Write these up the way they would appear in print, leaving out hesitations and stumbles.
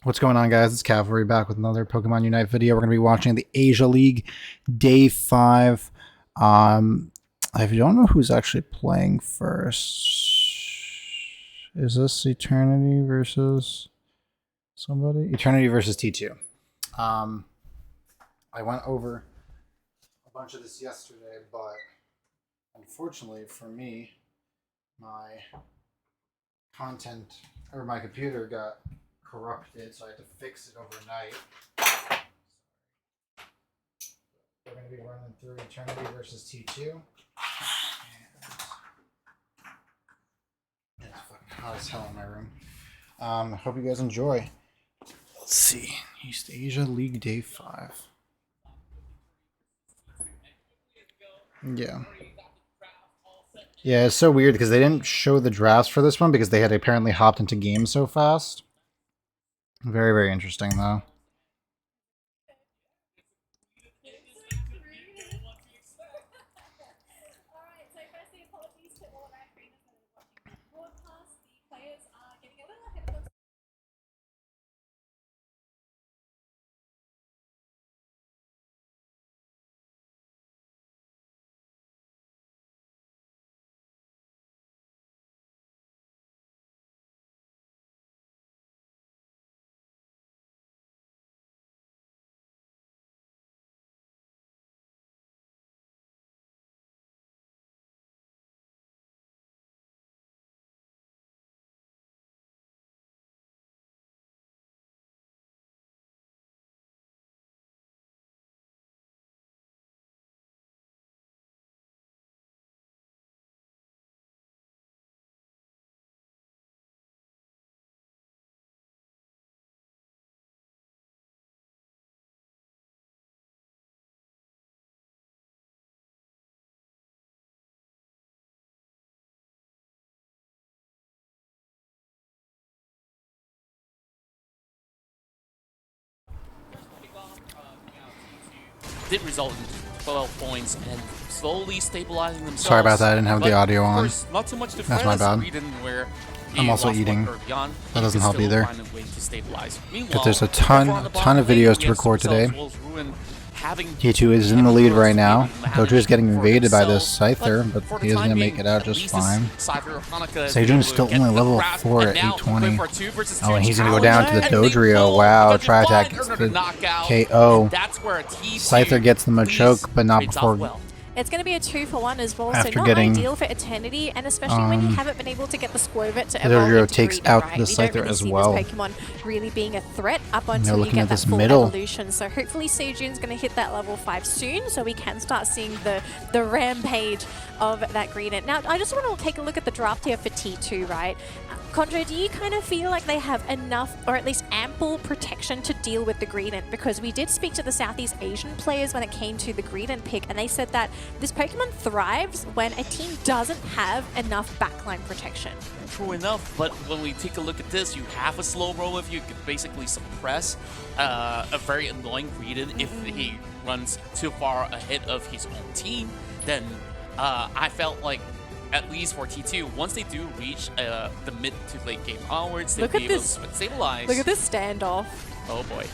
What's going on, guys? It's Cavalry back with another Pokemon Unite video. We're going to be watching the Asia League Day 5. I don't know who's actually playing first. Is this Eternity versus somebody? Eternity versus T2. I went over a bunch of this yesterday, but unfortunately for me, my computer got corrupted, so I had to fix it overnight. We're going to be running through Eternity versus T2. And it's fucking hot as hell in my room. Hope you guys enjoy. Let's see. East Asia League Day 5. Yeah. Yeah, it's so weird because they didn't show the drafts for this one because they had apparently hopped into games so fast. Very, very interesting, though. Did result in 12 points and slowly stabilizing themselves. Sorry about that, I didn't have the audio on. Not too much to That's my bad. I'm also eating. That doesn't help either. Because there's a ton of videos to record today. T2 is in the lead right now. Dojo is getting invaded by this Scyther, but he is going to make it out just fine. Sejun is still only level 4 at 820. Oh, and he's going to go down to the Dodrio. Wow, Tri Attack gets the KO. Scyther gets the Machoke, but not before. It's going to be a 2-for-1 as well, After so not getting, ideal for Eternity, and especially when you haven't been able to get the Squirvet to the evolve Dodrio into takes Greedent, out right? the We don't Scyther really as see well. this Pokemon really being a threat up They're until you looking get at that this full middle. evolution. So hopefully Sejun's going to hit that level 5 soon, so we can start seeing the rampage of that Greedent. Now, I just want to take a look at the draft here for T2, right? Conjo, do you kind of feel like they have enough, or at least ample protection to deal with the Greedent? Because we did speak to the Southeast Asian players when it came to the Greedent pick, and they said that this Pokemon thrives when a team doesn't have enough backline protection. True enough, but when we take a look at this, you have a slow roll if you could basically suppress a very annoying Greedent if he runs too far ahead of his own team. Then I felt like, at least for T2, once they do reach the mid to late game onwards, they'll be able to stabilize. Look at this standoff. Oh boy.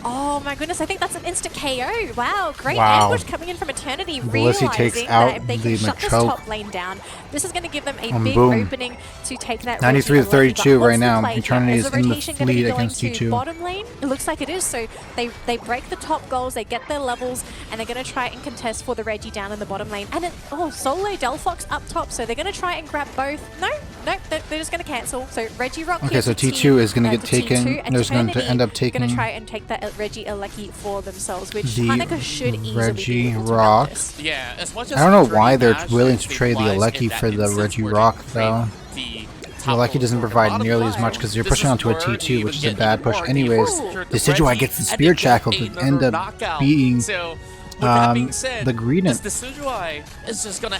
Oh my goodness, I think that's an instant KO. Wow, great Wow. ambush coming in from Eternity, Blissey takes realizing out that if they the can shut this Machoke. top lane down, this is going to give them a big boom. opening to take that 93 to Reggie away. But 32 what's right the now. play here? Eternity Is is the in the rotation going to be lead going against to T2. bottom lane? It looks like it is. So they break the top goals, they get their levels, and they're going to try and contest for the Reggie down in the bottom lane. And Solo Delphox up top, so they're going to try and grab both. No, they're just going to cancel. So Reggie Rock. Okay, here so to T2 is going to get to T2, taken. and There's going to Eternity end up taking going to try and take that Reggie Alecki for themselves, which the Hanukkah should easily Reggie be able to Rock. grab this. Yeah, as much as I don't know Eternity why they're managed willing to trade the stabilize Alecki in that for the instance Reggie where they Rock, create though. The The Alecki doesn't provide nearly as much because you're pushing onto a T2, which is a bad push anyways. Decidueye gets the Spear Shackle to end up beating the Greedent.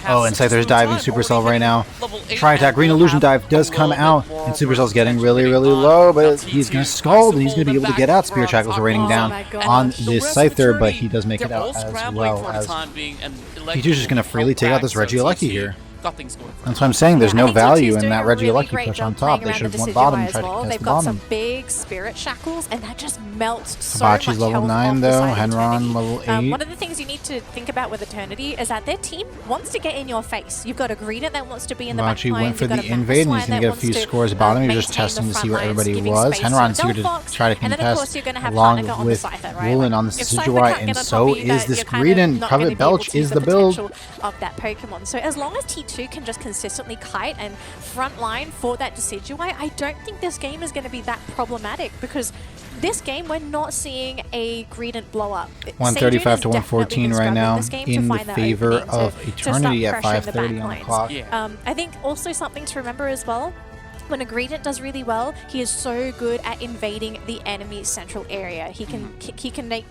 Oh, and Scyther's diving Supercell right now. Try attack. Green Illusion Dive does come out, and Supercell's getting really, really low, but he's going to scald, and he's going to be able to get out. Spear Shackles are raining down on this Scyther, but he does make it out as well as T2's just going to freely take out this Reggie Alecki here. got things going for That's what I'm saying. There's no value in that Reggie really Lucky great push on job top. playing They around should the have went Decidueye bottom and as tried to well. contest They've the got bottom. some big spirit shackles, and that just melts so Hibachi's much level health 9 off the though. side of Henron Eternity. level 8. One of the things you need to think about with Eternity is that their team wants to get in your face. You've got a Greeter that wants to be in the back Hibachi line. went for You've got the a invade, and he's Mammoth going to get a few scores bottom. He's just testing to see where everybody was. Henron's here to try to and then of course contest you're going to have along Partner on the with Scyther, right? Woolen on the If Scyther Decidueye, can't and get on so top of you, is this you're kind of Greedent. not gonna Private be able Belch to use is the build. potential of that Pokemon. So as long as T2 can just consistently kite and front line for that Decidueye, I don't think this game is going to be that problematic, because this game we're not seeing a Greedent blow up. 135 to 114 right now in the favor of Eternity at 5:30 on the clock. I think also something to remember as well, when a Greedent does really well, he is so good at invading the enemy central area. He can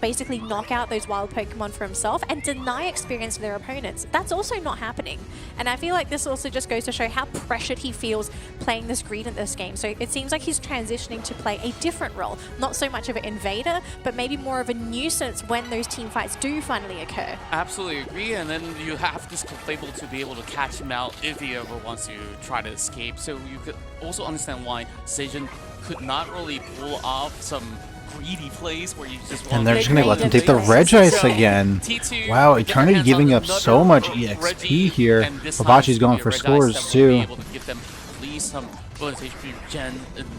basically knock out those wild Pokemon for himself and deny experience to their opponents. That's also not happening. And I feel like this also just goes to show how pressured he feels playing this Greedent this game. So it seems like he's transitioning to play a different role. Not so much of an invader, but maybe more of a nuisance when those team fights do finally occur. Absolutely agree, and then you have this Clefable to be able to catch him out if he ever wants to try to escape. So you could also understand why Sejin could not really pull off some greedy plays where you just and they're just going to let them take the Regice again. Wow, Eternity giving up so much EXP here. Hibachi's going for scores too.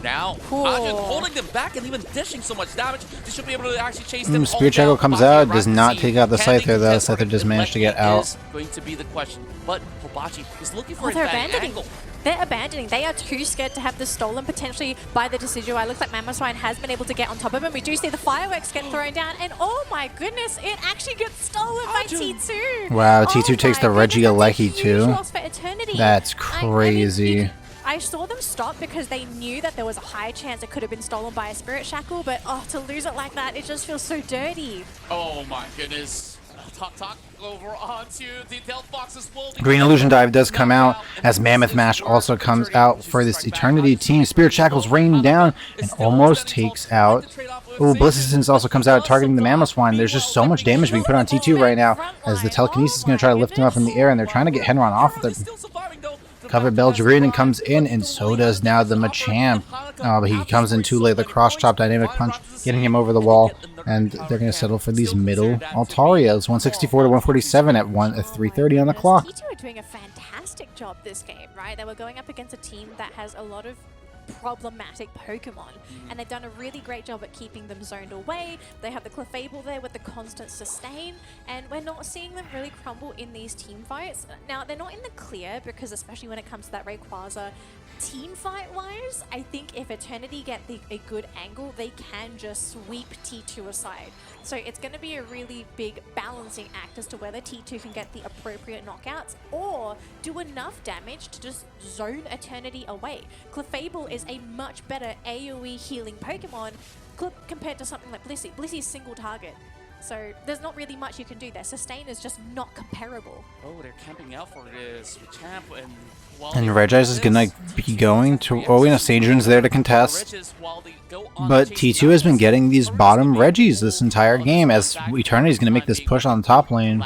Now, holding them back and even dishing so much damage, they should be able to actually chase them. Spirit Shackle comes out, does not take out the Scyther though. Scyther does manage to get out. Is going to be the question, but Hibachi is looking for a they're bad abandoning. angle. They're abandoning. They are too scared to have this stolen potentially by the Decidueye. Looks like Mamoswine has been able to get on top of him. We do see the fireworks get thrown down, and oh my goodness, it actually gets stolen by T2. Wow, T2 takes the Reggie Alecki too. That's crazy. I saw them stop because they knew that there was a high chance it could have been stolen by a Spirit Shackle, but to lose it like that, it just feels so dirty. Oh my goodness. Talk over onto the health boxes. Green Illusion Dive does come out as Mammoth Mash also comes out for this Eternity team. Spirit Shackles rain down and almost takes out. Oh, Blissicence also comes out targeting the Mamoswine. There's just so much damage being put on T2 right now as the Telekinesis is going to try to lift him up in the air, and they're trying to get Henron off of them. Covered Belch Greedent comes in, and so does now the Machamp. But he comes in too late. The cross chop dynamic punch getting him over the wall, and they're going to settle for these middle Altarias. 164 to 147 at 3:30 on the clock. T2 are doing a fantastic job this game, right? They were going up against a team that has a lot of problematic Pokemon, and they've done a really great job at keeping them zoned away. They have the Clefable there with the constant sustain, and we're not seeing them really crumble in these team fights. Now, they're not in the clear, because especially when it comes to that Rayquaza, team fight wise, I think if Eternity get a good angle, they can just sweep T2 aside. So it's going to be a really big balancing act as to whether T2 can get the appropriate knockouts or do enough damage to just zone Eternity away. Clefable is a much better AoE healing Pokemon compared to something like Blissey. Blissey's single target. So there's not really much you can do there. Sustain is just not comparable. Oh, they're camping out for this champ, and Regice is gonna be going to. Oh, and Sadrian's there to contest. But T2 has been getting these bottom Reggies this entire game, as Eternity's gonna make this push on the top lane.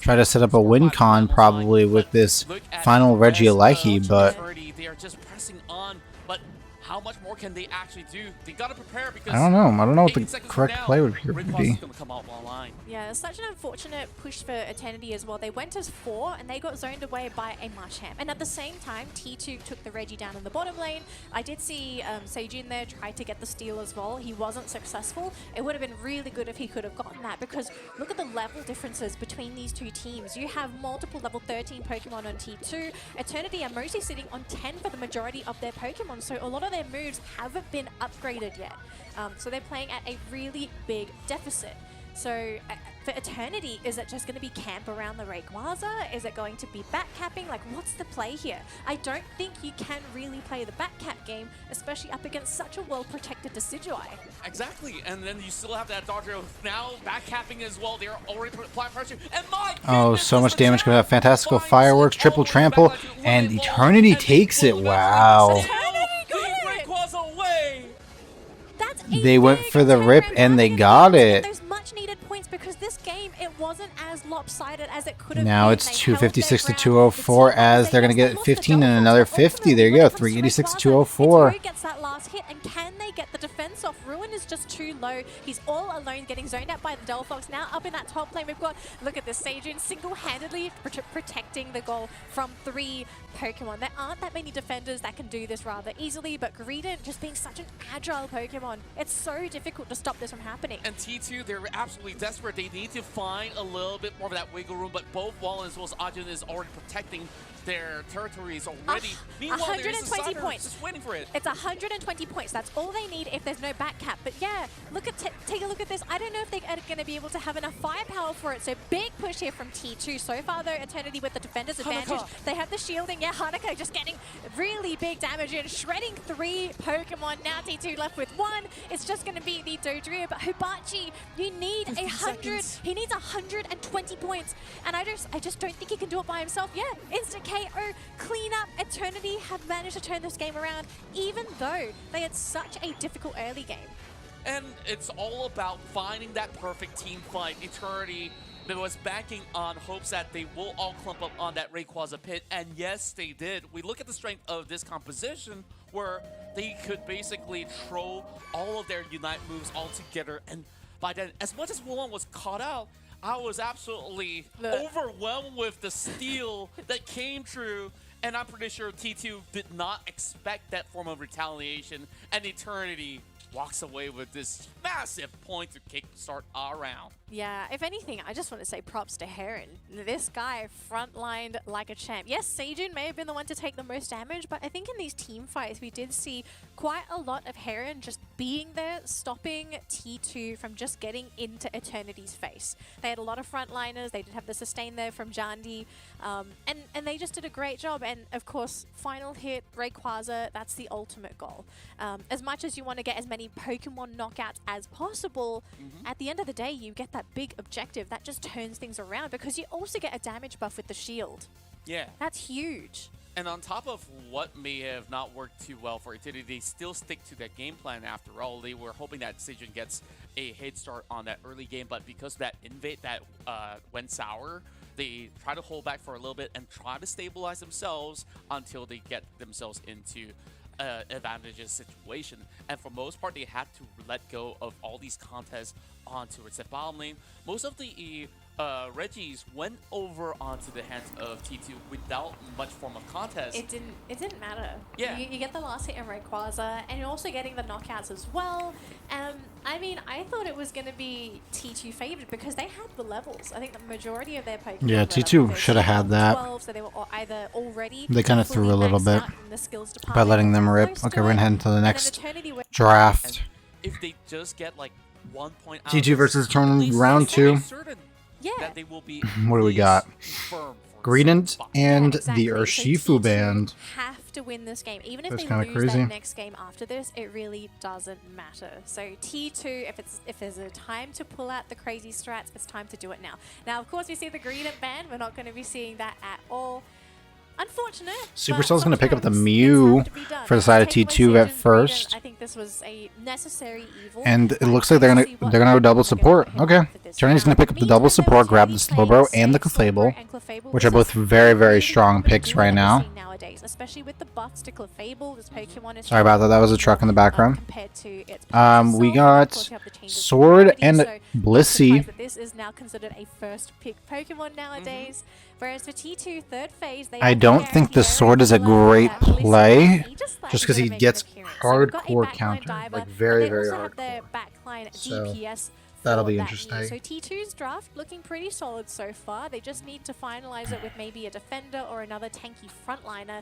Try to set up a win con probably with this final Reggie Alecki, but they are just pressing on. But how much more can they actually do? They gotta prepare, because I don't know what the correct play would be. Yeah, it's such an unfortunate push for Eternity as well. They went as 4 and they got zoned away by a Machamp. And at the same time, T2 took the Reggie down in the bottom lane. I did see Seijun there try to get the steal as well. He wasn't successful. It would have been really good if he could have gotten that, because look at the level differences between these two teams. You have multiple level 13 Pokemon on T2. Eternity are mostly sitting on 10 for the majority of their Pokemon, so a lot of their moves haven't been upgraded yet. So they're playing at a really big deficit. So for Eternity, is it just going to be camp around the Rayquaza? Is it going to be backcapping? Like, what's the play here? I don't think you can really play the backcap game, especially up against such a well-protected Decidueye. Exactly, and then you still have that Dodger now backcapping as well. They're already applying pressure, and oh, so much damage coming out. Fantastical Fireworks, triple trample, and Eternity takes it. Wow. They went for the rip and they got it. Those much needed points, because this game, it wasn't as lopsided as it could have Now been. it's They 256 to held their ground. 204 The as team they're going to they get lost the 15 and Dolphins, another but 50. There you go, ultimately, 386 to Rayquaza, 204. It's Ru gets that last hit, and can they get the defense off? Ruin is just too low. He's all alone, getting zoned out by the Delphox. Now up in that top lane, we've got, look at this, Seijun single-handedly protecting the goal from 3 Pokemon. There aren't that many defenders that can do this rather easily, but Greedent just being such an agile Pokemon, it's so difficult to stop this from happening. And T2, they're absolutely desperate. They need to find a little bit more of that wiggle room, but both Wallen as well as Ajun is already protecting their territories already. Meanwhile, 120 there's points. just waiting for it. It's 120 points. That's all they need if there's no back cap. But yeah, look at take a look at this. I don't know if they're going to be able to have enough firepower for it. So big push here from T2. So far, though, Eternity with the defender's advantage. They have the shielding. Yeah, Hanukkah just getting really big damage in, shredding 3 Pokemon. Now T2 left with 1. It's just going to be the Dodrio. But Hibachi, you need 100. He needs 120 points. And I just don't think he can do it by himself. Yeah, instant KO, clean up. Eternity have managed to turn this game around, even though they had such a difficult early game. And it's all about finding that perfect team fight. Eternity was banking on hopes that they will all clump up on that Rayquaza pit, and yes, they did. We look at the strength of this composition where they could basically throw all of their Unite moves all together, and by then, as much as Wulong was caught out, I was absolutely overwhelmed with the steal that came through, and I'm pretty sure T2 did not expect that form of retaliation, and Eternity walks away with this massive point to kickstart our round. Yeah, if anything, I just want to say props to Heron. This guy frontlined like a champ. Yes, Seijun may have been the one to take the most damage, but I think in these team fights, we did see quite a lot of Heron just being there, stopping T2 from just getting into Eternity's face. They had a lot of frontliners. They did have the sustain there from Jandi, and they just did a great job. And of course, final hit, Rayquaza, that's the ultimate goal. As much as you want to get as many Pokemon knockouts as possible, at the end of the day, you get that big objective that just turns things around, because you also get a damage buff with the shield. Yeah. That's huge. And on top of what may have not worked too well for Eternity, they still stick to that game plan after all. They were hoping that Seijun gets a head start on that early game, but because that invade that went sour, they try to hold back for a little bit and try to stabilize themselves until they get themselves into advantageous situation. And for most part, they had to let go of all these contests onto its bottom lane. Most of the Reggies went over onto the hands of T2 without much form of contest. It didn't matter. Yeah. You get the last hit in Rayquaza, and you're also getting the knockouts as well. I mean, I thought it was going to be T2 favored because they had the levels. I think the majority of their Pokemon. Yeah, T2 should have had that. 12, so they were either already. They kind of threw a little bit by by letting them rip. Okay, we're gonna head into the next draft. If they just get like 1 point out T2 versus Eternity round 2. Yeah. That they will be What do we got? Greedent and Exactly. the So Urshifu T2 band. have to win this game. Even if That's they kinda lose crazy. that next game after this, it really doesn't matter. So T2, if there's a time to pull out the crazy strats, it's time to do it now. Now, of course, we see the Greedent band. We're not going to be seeing that at all. Unfortunate. Supercell's going to pick up the sometimes Mew things have to be done. for the side of Taking T2 away at Seijun's first. Greedent, I think this was a necessary evil. And it but looks like they're let's gonna see what go double happens. We're gonna support. hit Okay, after this Eternity's gonna round. pick up the Meantime, double though, support, grab the Eternity Slowbro playing and the safe. Clefable, Slowbro and Clefable which is are both a very, very really strong good picks duo right that we're now. seeing nowadays, especially with the buffs to Clefable. This Pokemon is Sorry about that. That was a truck in the background. compared to its We itself. Of got course, you have the changes of Sword gravity, and so I'm Blissey. surprised that this is now considered a first pick Pokemon nowadays. Whereas for T2 third phase, they I have don't think the guaranteed Sword is a very great similar that Blissey play, he just likes just 'cause to he make gets an appearance. So we've got a hardcore backline counter, diver, like very, but they very also have their hardcore. backline So, DPS. that'll for be that interesting. Mew. So T2's draft looking pretty solid so far. They just need to finalize it with maybe a defender or another tanky frontliner.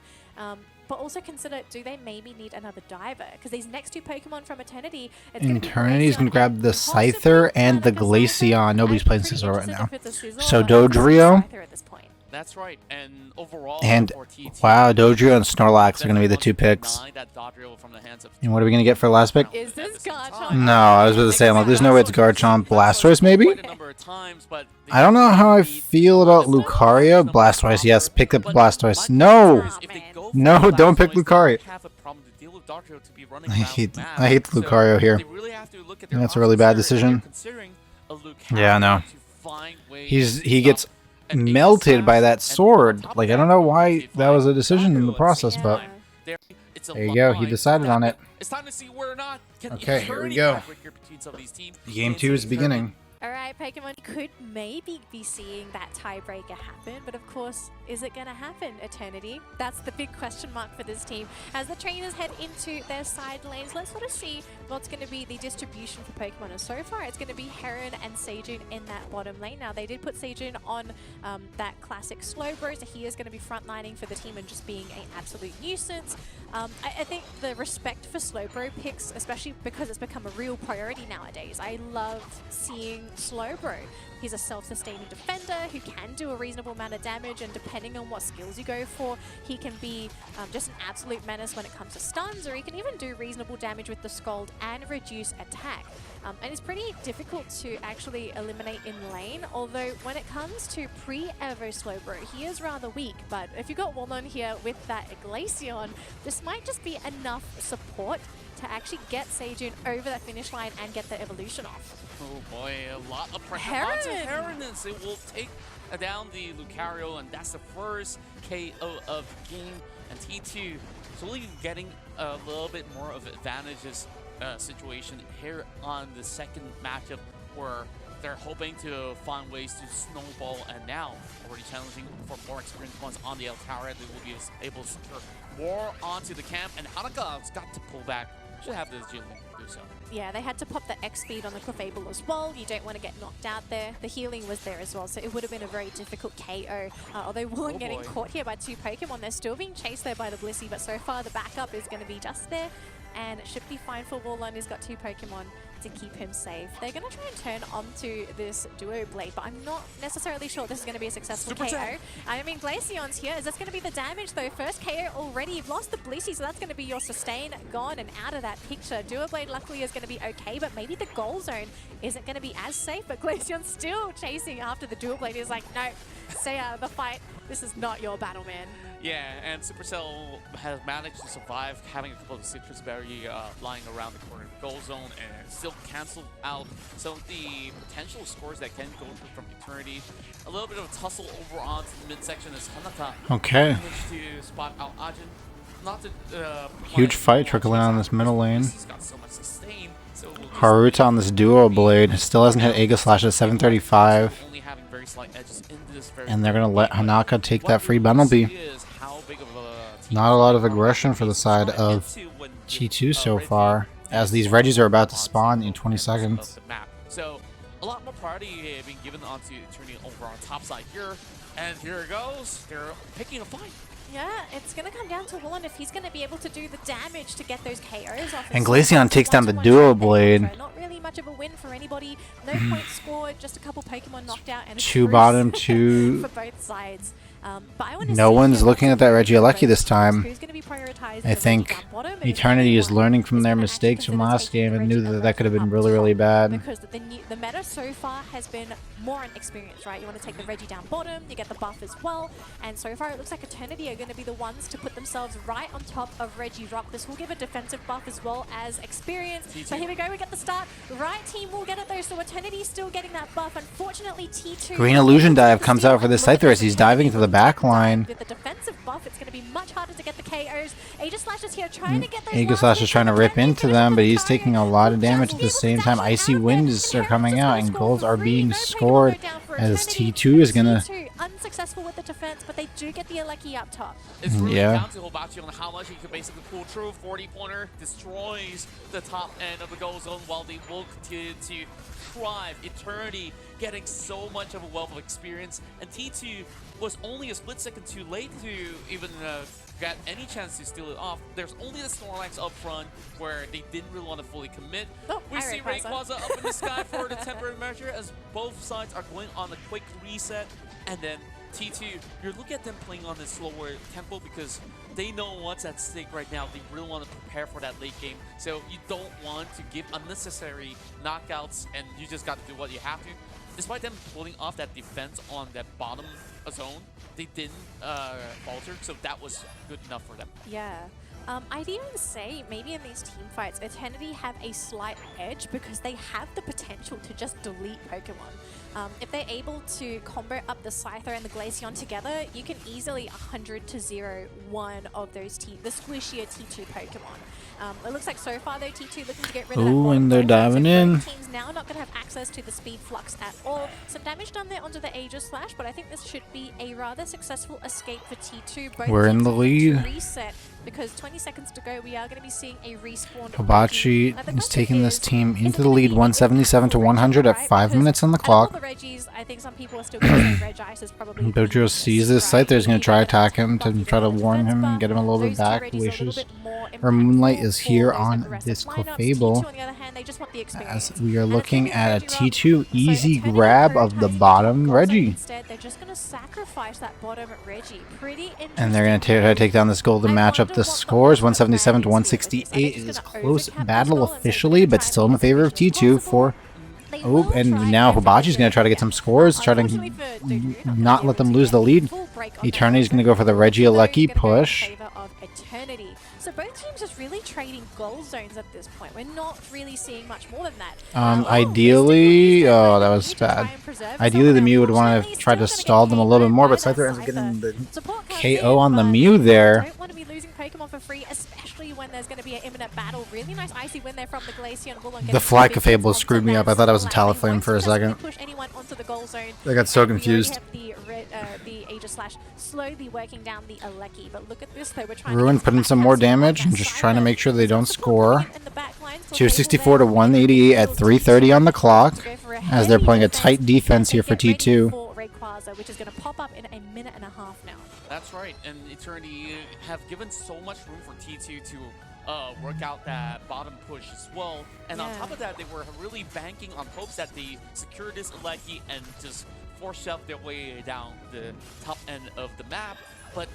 But also consider, do they maybe need another diver? Because these next two Pokemon from Eternity, it's gonna be Eternity's gonna Glaceon grab the possibly Scyther and the Hanukkah Scyther. Glaceon. Nobody's I'm playing pretty Scizor right interested now. if it's a Scizor, So but I think it's a Dodrio. Scyther at this point. That's right. And overall, And for T2, wow, Dodrio and Snorlax are gonna be the two picks. that Dodrio from the hands of And what are we gonna get for last pick? Is this Garchomp? No, I was about to say, I'm like, there's no way it's Garchomp. Blastoise, maybe? Quite a number of times, but I don't know how I feel about Lucario. Blastoise, yes, pick up Blastoise. No! No, don't pick Lucario. I hate the Lucario here. That's a really bad decision. Yeah, no. find ways he gets melted by that sword. Like, I don't know why that was a decision in the process, but there you go. He decided on it. It's time to see where or not okay, here we go. Game 2 is beginning. Alright, Pokemon could maybe be seeing that tiebreaker happen, but of course, is it going to happen, Eternity? That's the big question mark for this team. As the trainers head into their side lanes, let's sort of see what's going to be the distribution for Pokemon. And so far, it's going to be Heron and Sejun in that bottom lane. Now, they did put Sejun on that classic Slowbro, so he is going to be frontlining for the team and just being an absolute nuisance. I think the respect for Slowbro picks, especially because it's become a real priority nowadays. I love seeing Slowbro. He's a self-sustaining defender who can do a reasonable amount of damage, and depending on what skills you go for, he can be just an absolute menace when it comes to stuns, or he can even do reasonable damage with the Scald and reduce attack. And it's pretty difficult to actually eliminate in lane, although when it comes to pre-Evo Slowbro, he is rather weak. But if you got Wallon here with that Glaceon, this might just be enough support to actually get Sejun over that finish line and get the evolution off. Oh boy, a lot of pressure onto Heron. It will take down the Lucario, and that's the first KO of the game. And T2 slowly getting a little bit more of advantages situation here on the second matchup, where they're hoping to find ways to snowball, and now already challenging for more experienced ones on the El Tower. They will be able to secure more onto the camp, and Hanaka's got to pull back. Should have this agility to do so. Yeah, they had to pop the X speed on the Clefable as well. You don't want to get knocked out there. The healing was there as well, so it would have been a very difficult KO. Although Wallon getting caught here by 2 Pokemon, they're still being chased there by the Blissey, but so far the backup is going to be just there, and it should be fine for Wallon. He's got 2 Pokemon to keep him safe. They're going to try and turn onto this Duo Blade, but I'm not necessarily sure this is going to be a successful KO. I mean, Glaceon's here. Is this going to be the damage, though? First KO already. You've lost the Blissey, so that's going to be your sustain gone and out of that picture. Duo Blade luckily is going to be okay, but maybe the goal zone isn't going to be as safe, but Glaceon's still chasing after the Duo Blade. He's like, no, stay out of the fight. This is not your battle, man. Yeah, and Supercell has managed to survive having a couple of Citrus Berry lying around the corner of the goal zone and still cancel out some of the potential scores that can go through from Eternity. A little bit of a tussle over onto the midsection as Hanaka managed to spot out Ajin. Not to, huge fight trickling on this middle lane. He's got so much sustain, so Haruta on this Duo Blade still hasn't hit Aegis Slash at 735. only having very slight edges into this very and they're going to let Hanaka take that free Bunnelby. Not a lot of aggression for the side of T2 so far, as these Regis are about to spawn in 20 seconds. So a lot more priority being given onto Eternity over on top side here, and here it goes. They're picking a fight. Yeah, it's going to come down to Wallon if he's going to be able to do the damage to get those KOs off. And Glaceon takes down the Duo Blade. Not really much of a win for anybody. No points scored, just a couple Pokemon knocked out. And 2 bottom, 2... for both sides. No one's looking at that Regieleki this time. Who's going to be prioritized? I think Eternity is learning from their mistakes from last game and knew that that could have been really, really bad. Because the meta so far has been more on experience, right? You want to take the Reggie down bottom, you get the buff as well, and so far it looks like Eternity are going to be the ones to put themselves right on top of Reggie Rock. This will give a defensive buff as well as experience. So here we go, we get the start. Right team will get it though, so Eternity is still getting that buff. Unfortunately, T2... Green Illusion Dive comes out for this Scyther as he's diving into the back line. With the defensive buff, it's going to be much harder to get the KOs. Aegis Slash is here trying to get those... Aegis Slash is trying to rip into them, but he's taking a lot of damage at the same time. Icy Winds are coming out and goals are being scored as T2 is going to... Unsuccessful with the defense, but they do get the Aleki up top. It's really down to Hibachi on how much he can basically pull through. 40-pointer destroys the top end of the goal zone while they will continue to thrive. Eternity getting so much of a wealth of experience, and T2 was only a split second too late to even get any chance to steal it off. There's only the Snorlax up front where they didn't really want to fully commit. We see Rayquaza up in the sky for the temporary measure as both sides are going on a quick reset. And then T2, you're looking at them playing on this slower tempo because they know what's at stake right now. They really want to prepare for that late game. So you don't want to give unnecessary knockouts, and you just got to do what you have to. Despite them pulling off that defense on that bottom zone, they didn't falter, so that was good enough for them. Yeah. I'd even say maybe in these team fights, Eternity have a slight edge because they have the potential to just delete Pokemon. If they're able to combo up the Scyther and the Glaceon together, you can easily 100-0 one of those the squishier T2 Pokemon. It looks like so far though T2 looking to get rid of that. Ooh, and they're diving in. Teams now not going to have access to the speed flux at all. Some damage done there onto the Aegis Slash, but I think this should be a rather successful escape for T2. Both We're in the lead. Reset because 20 seconds to go. We are going to be seeing a respawn. Hibachi is taking this team into the lead, 177 to 100 at 5 minutes on the clock. The Reggies, I think some people are still going to say Reg Ice is probably. Dojo sees this site. There's going to try attack him to try to warn him and get him a little bit back. Wishes. Or Moonlight is here on Disco Fable. As we are looking at a T2 easy grab of the bottom Reggie. Instead, they're just going to sacrifice that bottom Reggie. Pretty interesting. And they're going to try to take down this golden matchup. The scores 177 to 168 is close battle officially, but still in the favor of T2 for. Oh, and now Hibachi's going to try to get some scores, try to not let them lose the lead. Eternity's going to go for the Reggie Lucky push. So both teams just really trading goal zones at this point. We're not really seeing much more than that. Ideally, oh, that was bad. Ideally, the Mew would want to try to stall them a little bit more, but Scyther ends up getting the KO on the Mew there. Don't want to be losing Pokemon for free, especially when there's going to be an imminent battle. Really nice icy win there from the Glaceon. The Flack of Fable screwed me up. I thought I was a Taliflame for a second. I got so confused. The Aegis Slash slowly working down the Alecki, but look at this though. We're trying Ruin putting some more damage and just trying to make sure they don't score. 264 to 188 at 3:30 on the clock, as they're playing a tight defense here for T2. Which is going to pop up in a minute and a half now. That's right, and Eternity have given so much room for T2 to work out that bottom push as well. And on top of that, they were really banking on hopes that they secure this Alecki and just force shove their way down the top end of the map. But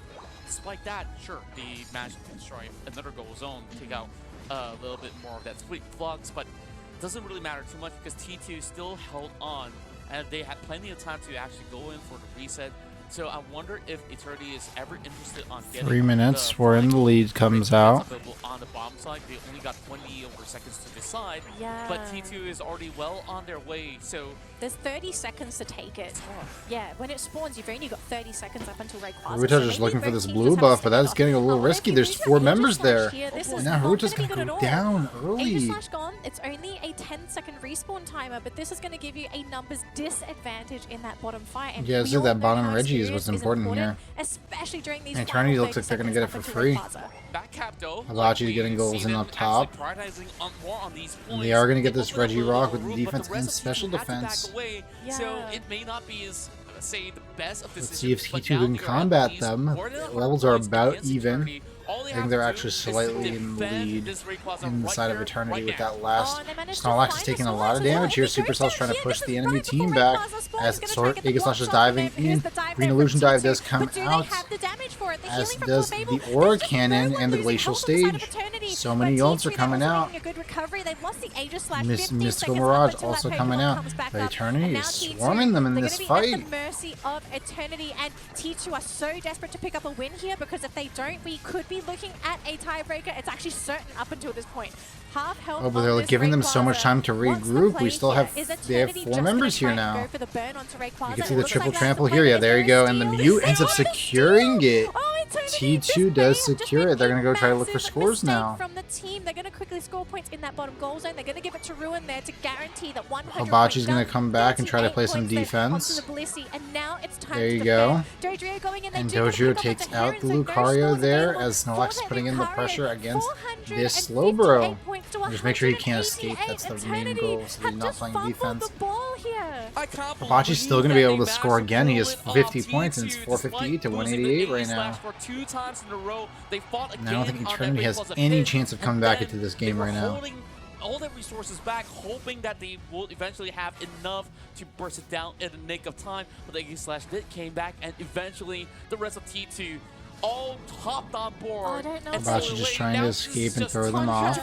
despite that, sure, they managed to destroy another goal zone, take out a little bit more of that split flux, but it doesn't really matter too much because T2 still held on and they had plenty of time to actually go in for the reset. So I wonder if Eternity is ever interested on getting 3 minutes, we're in the lead, comes out. On the bottom side, they only got 20 over seconds to decide, but T2 is already well on their way, so... There's 30 seconds to take it. Yeah, when it spawns, you've only got 30 seconds up until Rayquaza. Haruto's just looking for this blue buff, but that's getting a little risky. There's 4 members there. Now Haruto's going to go down early. Aegis Slash gone. It's only a 10-second respawn timer, but this is going to give you a numbers disadvantage in that bottom fight. And yeah, so that bottom Reggie is what's important here. Especially during these Eternity looks like they're going to get it for free. Hibachi's getting goals in up top. And they are going to get this Reggie Rock with the defense and special defense. So it may not be as, say, the best of Let's see if T2 can combat them. The levels are about even. I think they're actually slightly in the lead in the side of Eternity with that last. Snorlax is taking a lot of damage here. Supercell's trying to push the enemy team back as Aegis Slash is diving in. Green Illusion Dive does come out, as does the Aura Cannon and the Glacial Stage. So many ults are coming out. Mystical Mirage also coming out. But Eternity is swarming them in this fight. At the mercy of Eternity, and T2 are so desperate to pick up a win here because if they don't, we could be looking at a tiebreaker. It's actually certain up until this point. Half health. Oh, but they're giving them so much time to regroup. We still have, they have 4 members here now. You can see the triple trample here. Yeah, there you go. And the Mew ends up securing it. T2 does secure it. They're going to go try to look for scores now. From the team, they're going to quickly score points in that bottom goal zone. They're going to give it to Ruin there to guarantee that 100. Hibachi's going to come back and try to play some defense. There you go. And Dojo takes out the Lucario there as Snorlax is putting in the pressure against this Slowbro. Just make sure he can't escape. That's the main goal, so he's not playing defense. Hibachi's still going to be able to score again. He has 50 points and it's 458 to 188 right now. And I don't think Eternity has any chance of coming back into this game right now. All their resources back, hoping that they will eventually have enough to burst it down in the nick of time. But the Aegis Slash came back, and eventually the rest of T2 all hopped on board. I don't know. Abachi just trying to escape and throw them off.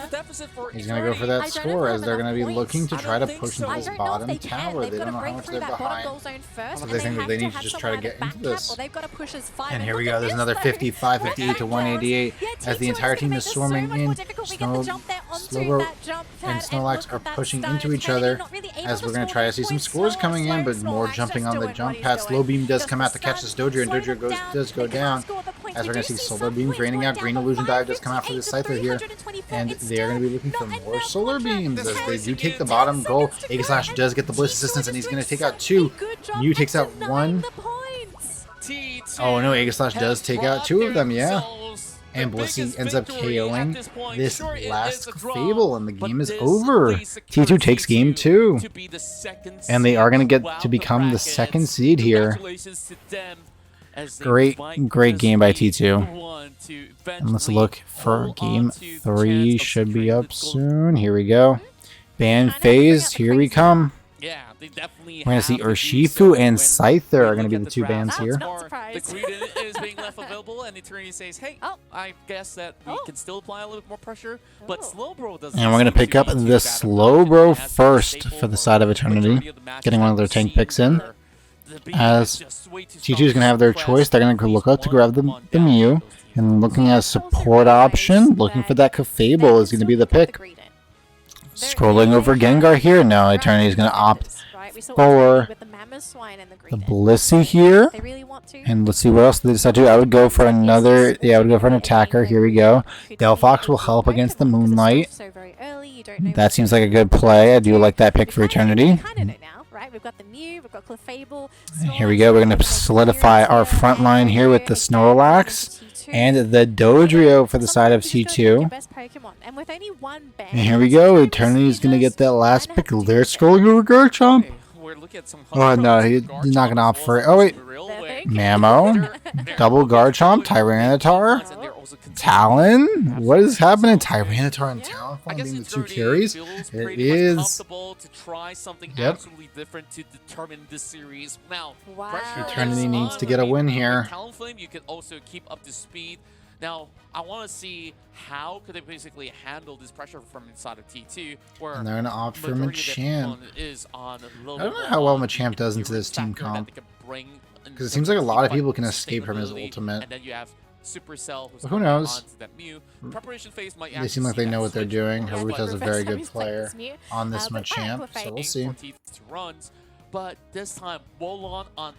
He's going to go for I that don't score know as they're going to be enough looking to points. try to I don't push think into so. this I don't know if bottom they can. tower. They've They got don't to know how break much through they're that bottom behind. goal zone first, So and they they think that have they to need to have just some try to kind of get into backup, this. or they've got to push as 5. And here we go. There's another 50, 558 to 188 as the entire team is swarming in. Slowbro and Snorlax are pushing into each other as we're going to try to see some scores coming in, but more jumping on the jump pad. Slow Beam does come out to catch this Dodrio, and Dodrio does go down as we're going to see Solar Beams raining out. Green Illusion Dive does come out for the Scyther here, and they're going to be looking for more Solar Beams as they do take the bottom goal. Aegislash does get the Bliss Assistance, and he's going to take out 2. Mew takes out 1. Oh no, Aegislash does take out 2 of them, yeah. And Blissey ends up KOing this last Fable, and the game is over. T2 takes game 2. And they are going to get to become the 2nd seed here. Great game by T2. And let's look for game 3. Should be up soon. Here we go. Ban phase. Here we come. Yeah, they definitely. We're going to see Urshifu and Scyther are going to be the 2 bans here. The Greedent is being left available, and Eternity says, hey, I guess that we can still apply a little bit more pressure, but Slowbro doesn't. And we're going to pick up the Slowbro first for the side of Eternity, getting one of their tank picks in. As T2 is going to have their choice, they're going to look up to grab the Mew, and looking at a support option, looking for that Cafable is going to be the pick. Scrolling over Gengar here. No, Eternity is going to opt for the Blissey here. And let's see what else they decide to do. I would go for another. Yeah, I would go for an attacker. Here we go. Delphox will help against the Moonlight. That seems like a good play. I do like that pick for Eternity. Here we go. We're going to solidify our front line here with the Snorlax and the Dodrio for the side of T2. And here we go. Eternity's going to get that last pick. They're scrolling over Garchomp. Oh, no. He's not going to opt for it. Oh, wait. Mamo. Double Garchomp. Tyranitar. Talon? What is happening? Tyranitar and Talon being the 2 carries? It is. Yep. Eternity needs to get a win here. Talonflame, you can also keep up to speed. Now, I want to see how could they basically handle this pressure from inside of T2, where and they're going to opt for Machamp. I don't know how well Machamp does into this team comp, because it seems like a lot of people can escape from his ultimate. And then you have Supercell, who's who knows? that Mew. Preparation phase might they seem like they know what they're doing. Haruto's a very good player on this Machamp, so we'll see. Runs, but this time, Wolon on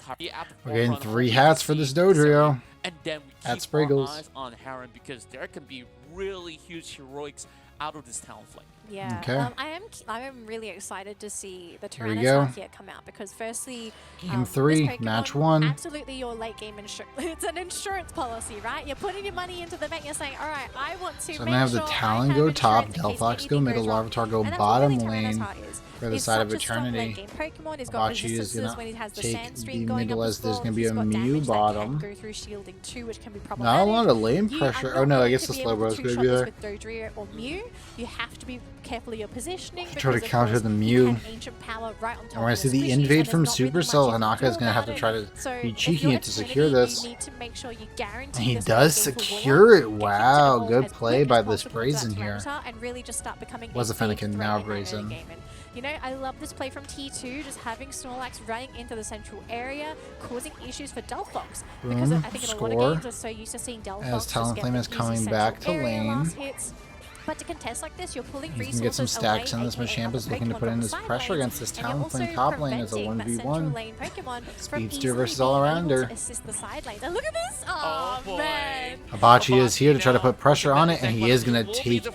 we're getting 3 hats for this Dodrio. And then we at keep our Spriggles eyes on Heron, because there can be really huge heroics out of this Talonflame. Yeah, okay. I am really excited to see the Here we go. Tyranitar here come out, because firstly, Game 3, match 1. Absolutely, your late game insurance. It's an insurance policy, right? You're putting your money into the bank. You're saying, all right, I want to. So I'm gonna have the Talon go top, Delphox go middle, Larvitar go bottom lane for the side of Eternity. Abachi is gonna take the middle as there's gonna be a Mew bottom. Not a lot of lane pressure. Oh no, I guess the Slowbro's gonna be there. You have to be careful of your positioning. Try to counter the Mew. And we're going to see the invade from Supercell. Hanaka is going to have to try to be cheeky to secure this. And he does secure it. Wow, good play by this Brazen here. Was a Fennekin, now Brazen. You know, I love this play from T2, just having Snorlax running into the central area, causing issues for Delphox. Because I think in a lot of games we're so used to seeing Delphox as Talonflame is coming back to lane. But to contest like this, you're pulling You resources can get some stacks in this. Machamp is looking to put in his pressure against this Talonflame top lane as a 1v1. Speedster versus all-arounder. Look at this! Oh, man! Abachi is here to try to put pressure on it, and he is going to take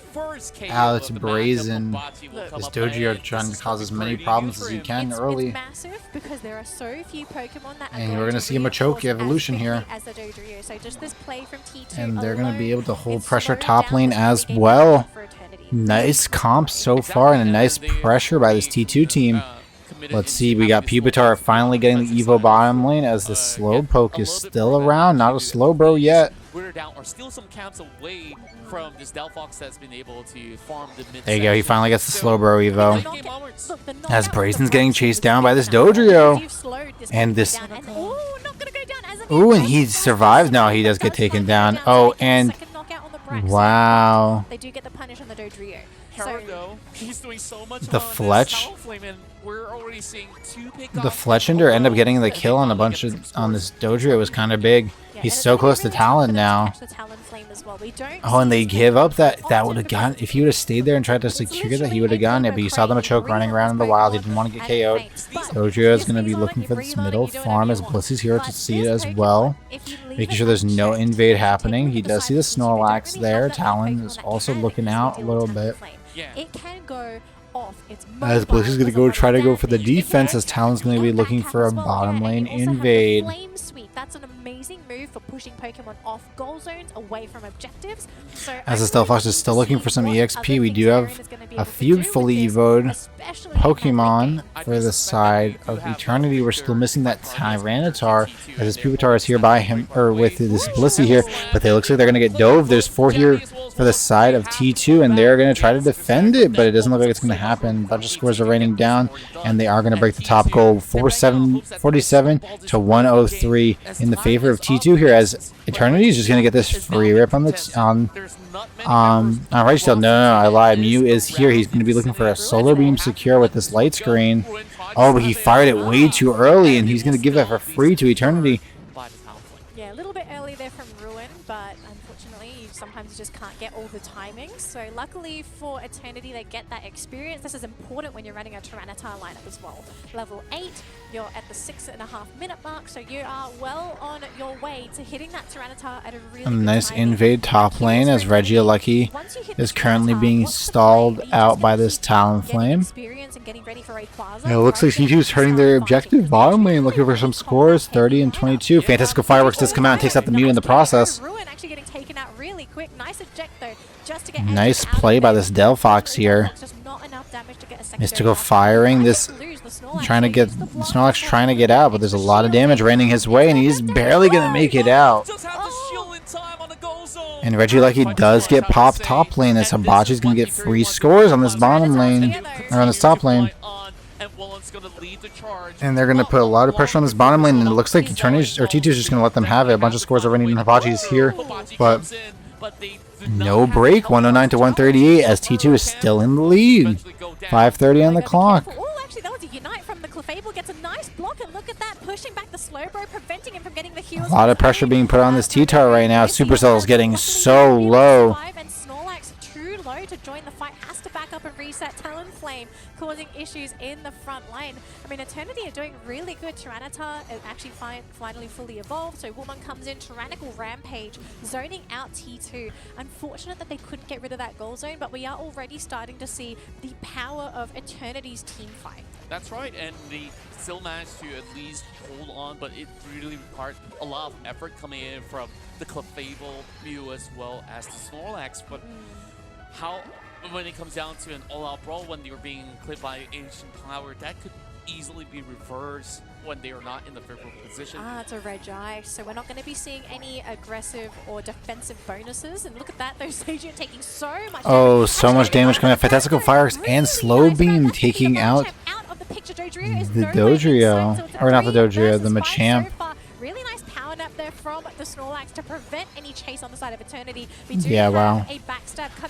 out Brazen. This Dodrio trying to cause as many problems as he can early. It's massive because there are so few Pokemon that and we're going to see a Machoke evolution here. So just this play from T2 and they're going to be able to hold pressure top lane as well. Nice comp so far, and a nice pressure by this T2 team. Let's see, we got Pupitar finally getting the Evo bottom lane as the Slowpoke is still around. Not a Slowbro yet. We're down, or still some camps away from this Delphox that's been able to farm the mid. There you go, he finally gets the Slowbro Evo. As Brazen's getting chased down by this Dodrio. And this... Ooh, and he survives. No, he does get taken down. Oh, and wow. They do get the punish on the Dodrio. He's doing so much the Fletch. We're already seeing 2 The Fletchender end up getting the kill on a bunch of on this Dodrio. Was kind of big. He's so close to Talon now. Oh, and they give up that would have gotten, if he would have stayed there and tried to secure that, he would have gotten it. But you saw the Machoke running around in the wild. He didn't want to get KO'd. Dodrio is going to be looking for this middle farm as Blissy's here to see it as well. Making sure there's no invade happening. He does see the Snorlax there. Talon is also looking out a little bit. It can go off. As Blissy's going to go try to go for the defense, as Talon's going to be looking for a bottom lane invade. That's an amazing move for pushing Pokemon off goal zones, away from objectives. So as the Stealth Fox is still looking for some EXP, we do have a few fully evoed Pokemon for the side of Eternity. We're still missing that Tyranitar, as this Pupitar is here by him, or with this Blissey here, but they looks like they're going to get dove. There's 4 here for the side of T2, and they're going to try to defend it, but it doesn't look like it's going to happen. A bunch of scores are raining down, and they are going to break the top goal, 47 to 103 in the favor of T2 here, as Eternity is just going to get this free rip on the right still. No, I lied. Mew is here. He's going to be looking for a Solar Beam secure with this light screen. Oh, but he fired it way too early, and he's going to give that for free to Eternity. Yeah, a little bit early there from Ruin, but unfortunately sometimes you just can't get all the timings. So luckily for Eternity, they get that experience. This is important when you're running a Tyranitar lineup as well. Level 8, you're at the 6.5 minute mark, so you are well on your way to hitting that Tyranitar at a really good nice timing. invade top lane, as Regieleki is currently being stalled out by this Talonflame. It looks like T2 is hurting their objective bottom lane, looking for some scores, 30 and 22. Fantastical Fireworks does come out and takes out the Mew in the process. Nice play by this Delphox here. Mystical firing, this trying to get Snorlax trying to get out, but there's a lot of damage raining his way, and he's barely gonna make it out. And Regieleki does get popped top lane, as Hibachi's gonna get free scores on this bottom lane, or on this top lane. And they're going to put a lot of pressure on this bottom lane, and it looks like Eternity or T2 is just going to let them have it. A bunch of scores are running, and Hibachi is here, but no break. 109 to 138, as T2 is still in the lead. 5:30 on the clock. Oh, actually, that was a Unite from the Clefable. Gets a nice block, and look at that, pushing back the Slowbro, preventing him from getting the heals. A lot of pressure being put on this T-Tar right now. Supercell is getting so low. And Snorlax too low to join the fight, has to back up and reset. Talonflame causing issues in the front line. I mean, Eternity are doing really good. Tyranitar is actually finally fully evolved, so Woman comes in, Tyrannical Rampage, zoning out T2. Unfortunate that they couldn't get rid of that goal zone, but we are already starting to see the power of Eternity's team fight. That's right, and they still managed to at least hold on, but it really required a lot of effort coming in from the Clefable, Mew, as well as the Snorlax. But how, when it comes down to an all-out brawl, when you're being clipped by Ancient Power, that could easily be reversed when they are not in the favorable position. It's a Regi, so we're not going to be seeing any aggressive or defensive bonuses. And look at that, those Sagian taking so much damage. Oh, so much damage coming out. Fantastical Fireworks and Slow Beam taking out the Dodrio. Or not the Dodrio, the Machamp. Really nice power nap there from the Snorlax to prevent any chase on the side of Eternity. Yeah, wow.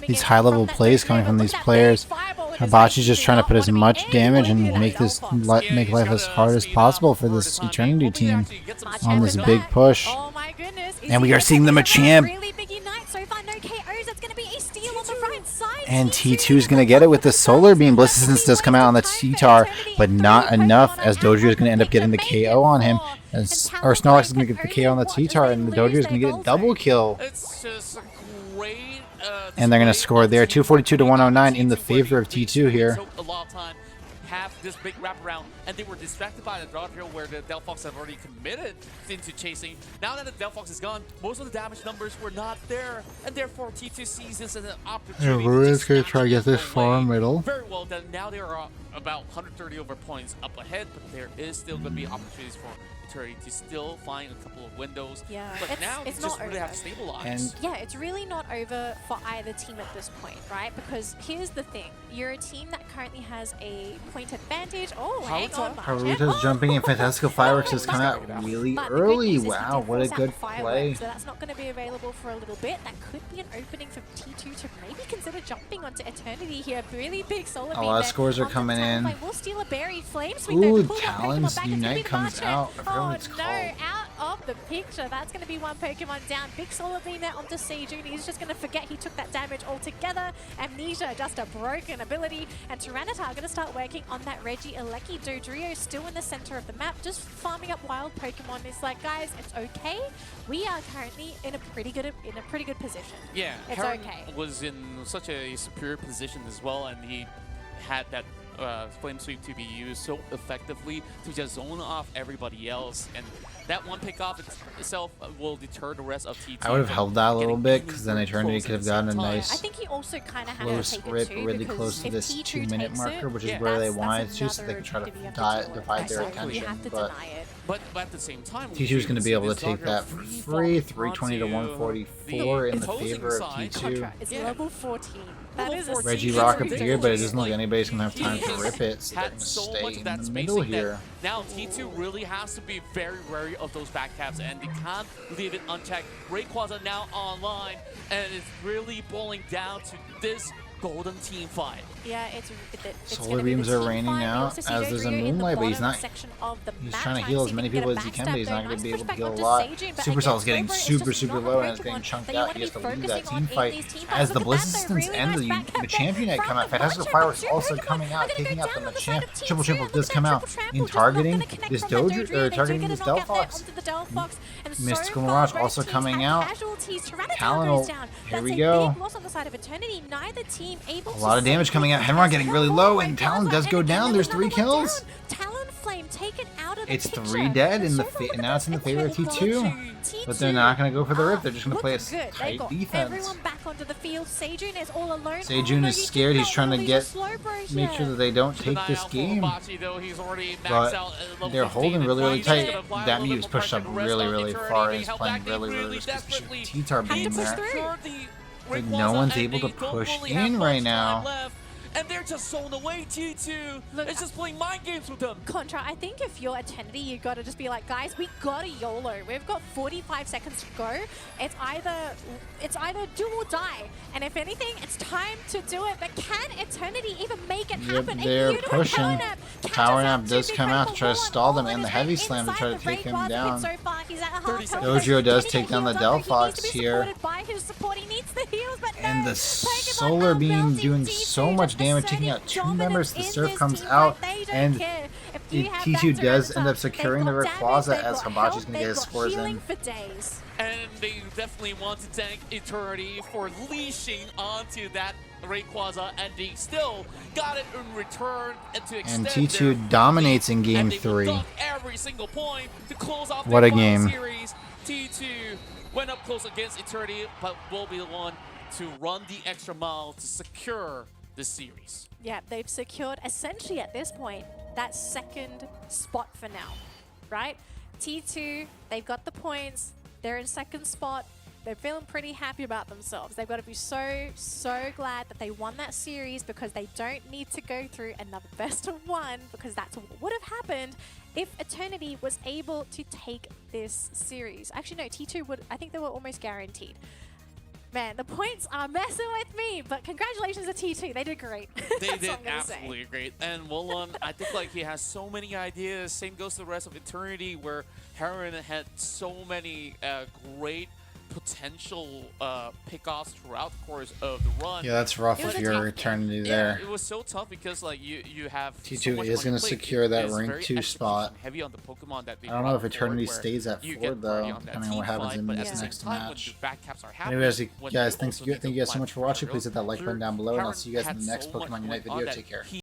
These high-level plays coming from these players. Hibachi's just trying to put as much damage and make life as hard as possible for this Eternity team on this big push. And we are seeing the Machamp. And T2 is going to get it with the Solar Beam. Blissicence does come out on the T-Tar, but not enough, as Dodrio is going to end up getting the KO on him. Or Snorlax is going to get the KO on the T-Tar, and the Dodrio is going to get a double kill. And they're going to score there, 242 to 109 in the favor of T2 here. Have this big wraparound, and they were distracted by the Dodrio, where the Delphox had already committed into chasing. Now that the Delphox is gone, most of the damage numbers were not there, and therefore T2 sees this as an opportunity. Ruin's going to try to get this far middle. Very well done. Now they are about 130 over points up ahead, but there is still going to be opportunities for Eternity to still find a couple of windows. Yeah, but now it's just not really over. have to stabilize. And yeah, it's really not over for either team at this point, right? Because here's the thing. You're a team that currently has a point advantage. Oh, hang on, Marchand. Haruto's jumping in. Fantastical Fireworks has come out really early. Wow, what a good play. So that's not going to be available for a little bit. That could be an opening for T2 to maybe consider jumping onto Eternity here. Really big solar beam. A lot of scores are coming in. We'll steal a berry. Flame sweep. Ooh, Talon's Unite comes out. I forgot Oh what it's no, called. out of the picture. That's going to be one Pokemon down. Big solar beam there onto Seijun. He's just going to forget he took that damage altogether. Amnesia, just a broken ability. And Tyranitar going to start working on that Reggie Aleki. Dodrio still in the center of the map, just farming up wild Pokemon. It's like, guys, it's okay. We are currently in a pretty good position. Yeah, it's Heron okay. was in such a superior position as well, and he had that Flame Sweep to be used so effectively to just zone off everybody else, and that one pick off itself will deter the rest of T2. I would have held that a little bit, because then Eternity could have gotten a nice I think he also kind of had to close take rip it too, really because close to if this T2 2-minute takes marker, it, which is yeah, where they that's wanted to, so they another could try to GDV you have to divide their Exactly. You attention. have to But deny it. But at the same time, T2's going to be able to take that for free, 320 to 144 in the favor of T2. Contra is level 14. That is a Reggie secret Rock reason. appeared, but it doesn't look like anybody's going to have time to He's rip it, so they're had going to so much stay of in that the spacing middle that here. Now T2 really has to be very wary of those back taps, and they can't leave it unchecked. Rayquaza now online, and it's really boiling down to this golden team fight. Yeah, it's Solar beams are raining out, as there's a Moonlight, but he's not. He's trying to heal as many people as he can, but he's not going to be able to heal a lot. Supercell's getting super low, and it's getting chunked out. He has to leave that team fight as the Bliss Assistants and the Championite come out. Fantastical Fireworks also coming out, taking out the Machamp. Triple does come out in targeting this Dojo, or targeting this Delphox. Mystical Mirage also coming out. Talon, here we go. A lot of damage coming out. Henron getting really low, and Talon does go down. There's 3 kills. It's 3 dead, and now it's in the favor of T2. But they're not going to go for the rip. They're just going to play a tight defense. Seijun is scared. He's trying to make sure that they don't take this game. But they're holding really tight. That Mew's pushed up really far, and he's playing really risky. T-Tar being there. Like, no one's able to push in right now. And they're just sold away, T2. It's just playing mind games with them. Contra, I think if you're Eternity, you got to just be like, guys, we got to YOLO. We've got 45 seconds to go. It's either do or die. And if anything, it's time to do it. But can Eternity even make it happen? They're pushing. Power Nap does come out to try to stall them, and the Heavy Slam to try to take him down. Dojo does take down the Delphox here. And the Solar Beam doing so much damage, taking out 2 members. The Surf comes out, and T2 does end up securing the Rayquaza as Hibachi's going to get his scores in. And they definitely want to thank Eternity for leashing onto that Rayquaza, and they still got it in return to extend. And T2 dominates in Game 3. Every single point to close off what a game. Series. T2 went up close against Eternity, but will be the one to run the extra mile to secure this series. Yeah, they've secured essentially at this point that second spot for now, right? T2, they've got the points. They're in second spot. They're feeling pretty happy about themselves. They've got to be so glad that they won that series, because they don't need to go through another best of 1, because that's what would have happened if Eternity was able to take this series. Actually, no, T2 would, I think they were almost guaranteed. Man, the points are messing with me, but congratulations to T2. They did great. They did absolutely great. And Wolon, I think like he has so many ideas. Same goes to the rest of Eternity, where Heron had so many great potential pickoffs throughout the course of the run. Yeah, that's rough if you're Eternity there. Yeah, it was so tough because like you have T2 is going to secure that rank 2 spot. Heavy on the Pokemon that they I don't know if Eternity stays at 4 though, depending on what happens in this next match. Anyways, guys, thank you guys so much for watching. Please hit that like button down below, and I'll see you guys in the next Pokemon Unite video. Take care.